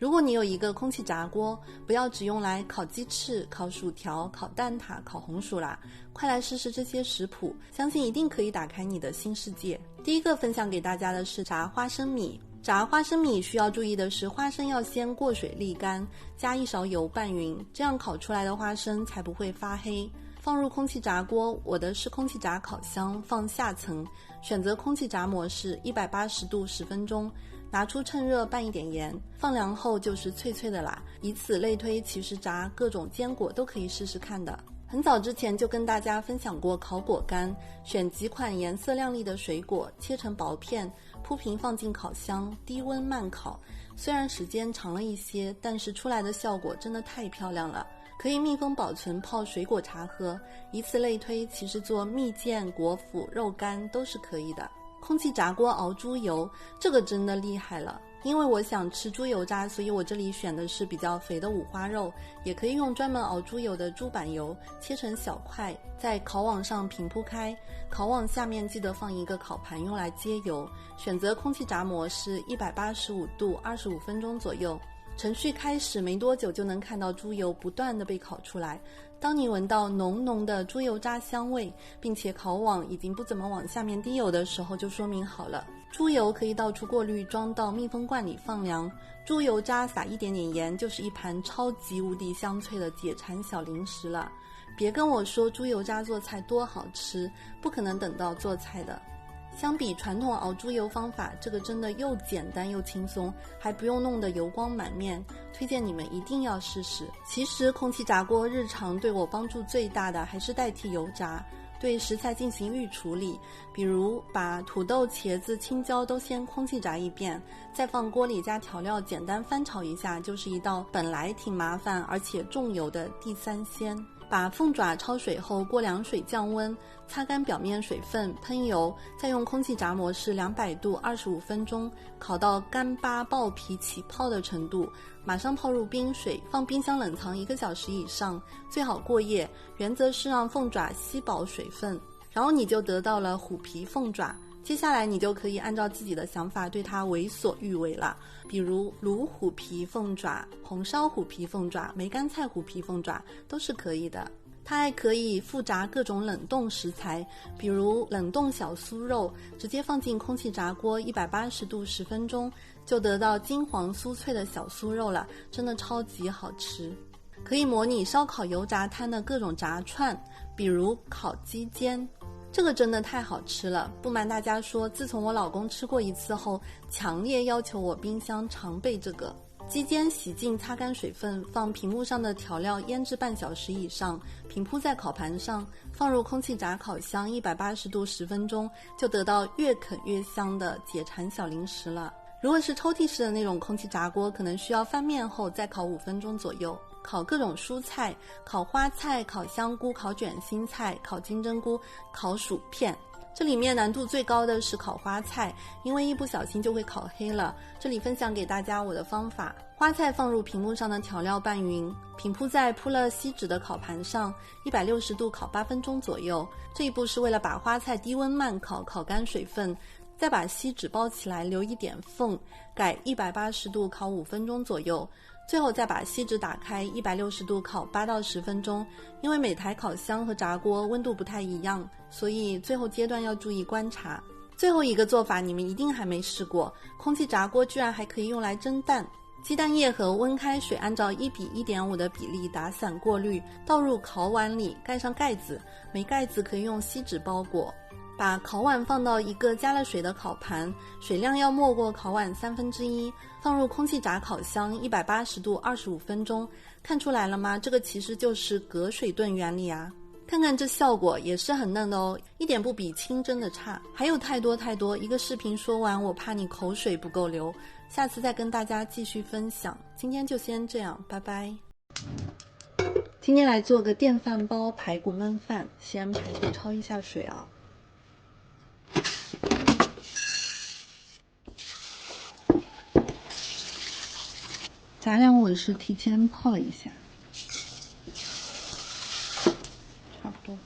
如果你有一个空气炸锅，不要只用来烤鸡翅、烤薯条、烤蛋挞、烤红薯啦，快来试试这些食谱，相信一定可以打开你的新世界。第一个分享给大家的是炸花生米。炸花生米需要注意的是，花生要先过水沥干，加1勺油拌匀，这样烤出来的花生才不会发黑。放入空气炸锅，我的是空气炸烤箱，放下层，选择空气炸模式，180度10分钟，拿出趁热拌一点盐，放凉后就是脆脆的啦。以此类推，其实炸各种坚果都可以试试看的。很早之前就跟大家分享过烤果干，选几款颜色亮丽的水果，切成薄片，铺平放进烤箱，低温慢烤。虽然时间长了一些，但是出来的效果真的太漂亮了。可以密封保存泡水果茶喝，以此类推，其实做蜜饯、果脯、肉干都是可以的。空气炸锅熬猪油，这个真的厉害了。因为我想吃猪油渣，所以我这里选的是比较肥的五花肉，也可以用专门熬猪油的猪板油，切成小块，在烤网上平铺开，烤网下面记得放一个烤盘用来接油，选择空气炸模式，185度25分钟左右。程序开始没多久，就能看到猪油不断地被烤出来。当你闻到浓浓的猪油渣香味，并且烤网已经不怎么往下面滴油的时候，就说明好了。猪油可以倒出过滤，装到密封罐里放凉。猪油渣撒一点点盐，就是一盘超级无敌香脆的解馋小零食了。别跟我说猪油渣做菜多好吃，不可能等到做菜的。相比传统熬猪油方法，这个真的又简单又轻松，还不用弄得油光满面，推荐你们一定要试试。其实空气炸锅日常对我帮助最大的还是代替油炸，对食材进行预处理，比如把土豆、茄子、青椒都先空气炸一遍，再放锅里加调料，简单翻炒一下，就是一道本来挺麻烦而且重油的地三鲜。把凤爪焯水后过凉水降温，擦干表面水分，喷油，再用空气炸模式200度25分钟，烤到干巴爆皮起泡的程度，马上泡入冰水，放冰箱冷藏1个小时以上，最好过夜。原则是让凤爪吸饱水分，然后你就得到了虎皮凤爪。接下来你就可以按照自己的想法对它为所欲为了，比如卤虎皮凤爪、红烧虎皮凤爪、梅干菜虎皮凤爪都是可以的。它还可以复炸各种冷冻食材，比如冷冻小酥肉，直接放进空气炸锅180度10分钟，就得到金黄酥脆的小酥肉了，真的超级好吃。可以模拟烧烤油炸摊的各种炸串，比如烤鸡尖，这个真的太好吃了。不瞒大家说，自从我老公吃过一次后，强烈要求我冰箱常备这个。鸡尖洗净擦干水分，放屏幕上的调料腌制半小时以上，平铺在烤盘上，放入空气炸烤箱180度10分钟，就得到越啃越香的解馋小零食了。如果是抽屉式的那种空气炸锅，可能需要翻面后再烤5分钟左右。烤各种蔬菜，烤花菜、烤香菇、烤卷心菜、烤金针菇、烤薯片。这里面难度最高的是烤花菜，因为一不小心就会烤黑了。这里分享给大家我的方法：花菜放入屏幕上的调料拌匀，平铺在铺了锡纸的烤盘上，160度烤8分钟左右。这一步是为了把花菜低温慢烤，烤干水分，再把锡纸包起来，留一点缝，改180度烤5分钟左右。最后再把锡纸打开，160度烤8到10分钟。因为每台烤箱和炸锅温度不太一样，所以最后阶段要注意观察。最后一个做法你们一定还没试过，空气炸锅居然还可以用来蒸蛋。鸡蛋液和温开水按照1:1.5的比例打散过滤，倒入烤碗里，盖上盖子，没盖子可以用锡纸包裹。把烤碗放到一个加了水的烤盘，水量要没过烤碗1/3，放入空气炸烤箱180度25分钟。看出来了吗？这个其实就是隔水炖原理啊。看看这效果也是很嫩的哦，一点不比清蒸的差。还有太多太多，一个视频说完我怕你口水不够流，下次再跟大家继续分享。今天就先这样，拜拜。今天来做个电饭煲排骨焖饭，先排骨焯一下水啊。杂粮我是提前泡了一下，差不多。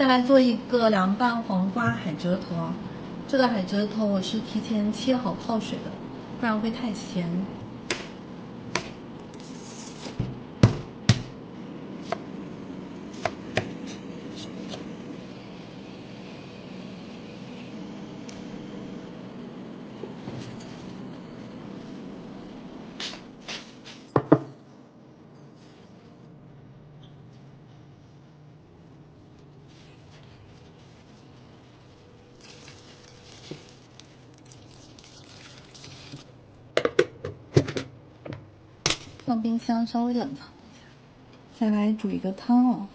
来做一个凉拌黄瓜海蜇头啊，这个海蜇头我是提前切好泡水的，不然会太咸。放冰箱稍微冷藏一下，再来煮一个汤哦。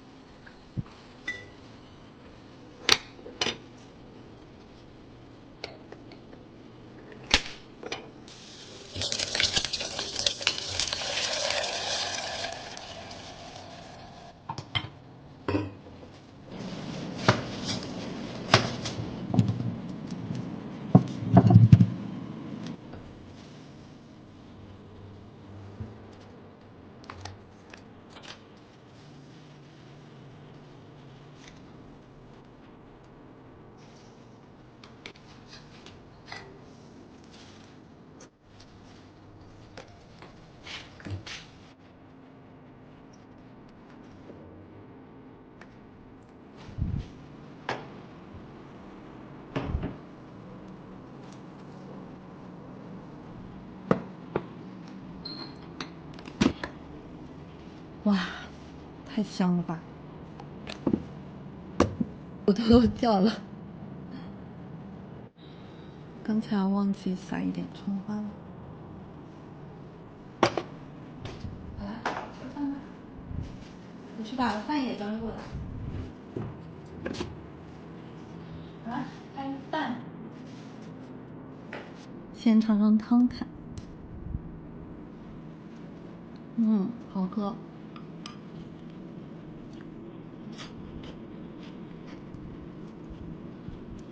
哇，太香了吧！骨头都掉了。刚才忘记撒一点葱花了。好了，吃饭吧。你去把饭也端过来。好了，开饭。先尝尝汤看。好喝。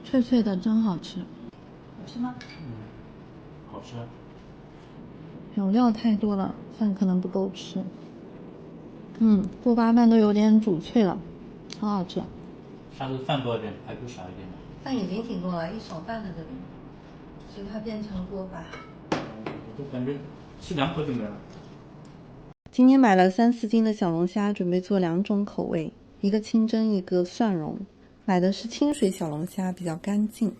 脆脆的，真好吃。好吃吗？好吃。有料太多了，饭可能不够吃。锅巴饭都有点煮脆了，很好吃。下次饭多一点，排骨少一点吧。饭已经挺多了，一勺半的这里，所以它变成锅巴。我就感觉吃2口就没了。今天买了3、4斤的小龙虾，准备做2种口味，一个清蒸，一个蒜蓉。买的是清水小龙虾，比较干净。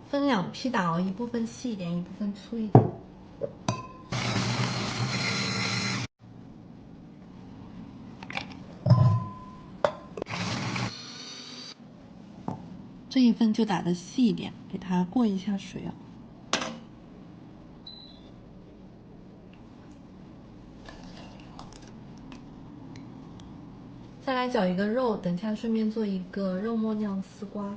分2批打哦，一部分细一点，一部分粗一点。这一份就打的细一点，给它过一下水啊。再来搅一个肉，等下顺便做一个肉末酿丝瓜。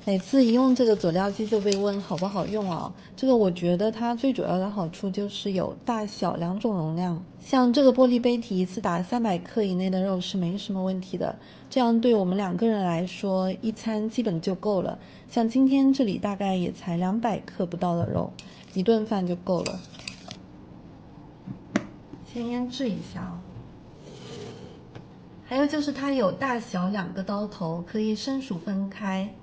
每次一用这个佐料机就被问好不好用啊？这个我觉得它最主要的好处就是有大小2种容量，像这个玻璃杯体一次打300克以内的肉是没什么问题的，这样对我们2个人来说一餐基本就够了。像今天这里大概也才200克不到的肉，一顿饭就够了。先腌制一下哦。还有就是它有大小2个刀头，可以生熟分开。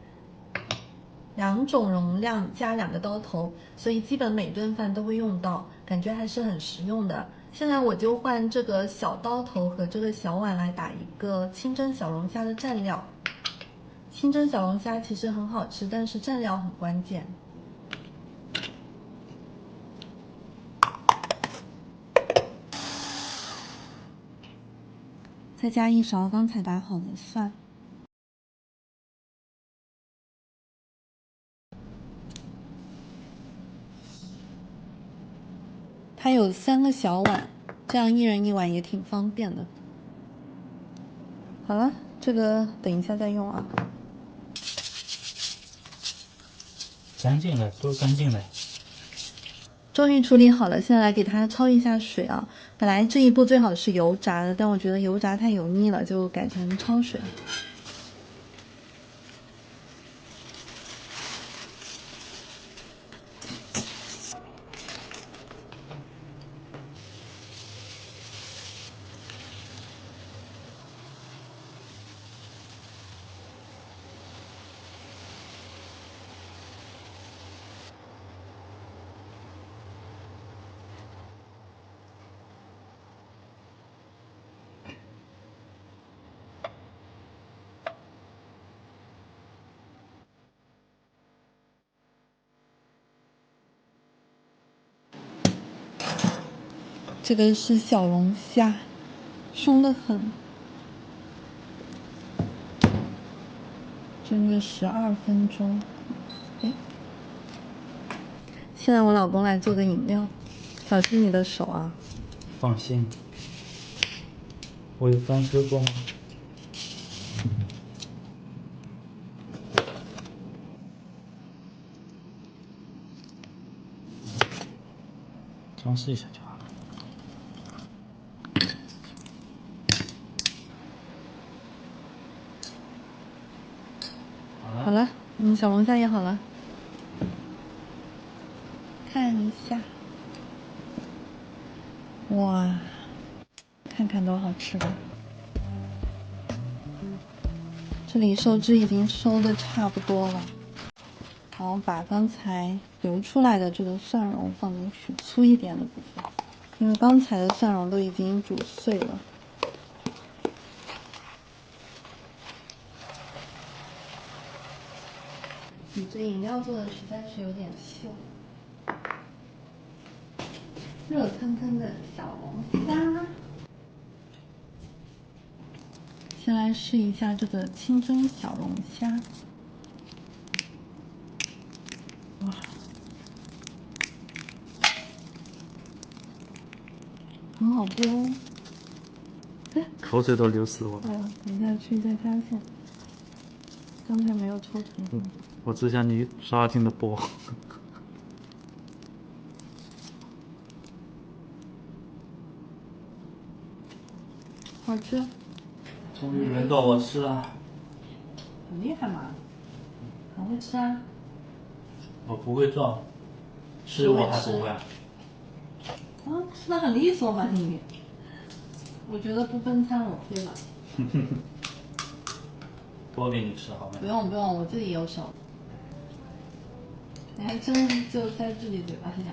2种容量加2个刀头，所以基本每顿饭都会用到，感觉还是很实用的。现在我就换这个小刀头和这个小碗来打一个清蒸小龙虾的蘸料。清蒸小龙虾其实很好吃，但是蘸料很关键。再加1勺刚才打好的蒜。它有3个小碗，这样1人1碗也挺方便的。好了，这个等一下再用啊。干净的，多干净的。终于处理好了，现在来给它焯一下水啊。本来这一步最好是油炸的，但我觉得油炸太油腻了，就改成焯水。这个是小龙虾，松得很。蒸了12分钟。哎，现在我老公来做个饮料，小心你的手啊。放心，我有装饰过吗？装饰一下就好了。好了，小龙虾也好了，看一下，哇，看看多好吃吧！这里收汁已经收的差不多了，然后把刚才流出来的这个蒜蓉放进去，粗一点的部分，因为刚才的蒜蓉都已经煮碎了。你这饮料做的实在是有点秀。热腾腾的小龙虾，先来试一下这个清蒸小龙虾。哇，很好剥。口水都流死我了。哎呀，等一下去再发现，刚才没有抽成。我只想你刷新的剥。好吃。终于轮到我吃了。很厉害嘛，很会吃啊。我不会做，吃我还不会。啊，吃的很利索嘛你。我觉得不分餐我可以了。多给你吃好吗？不用不用，我自己有手。你还真就在自己嘴巴里。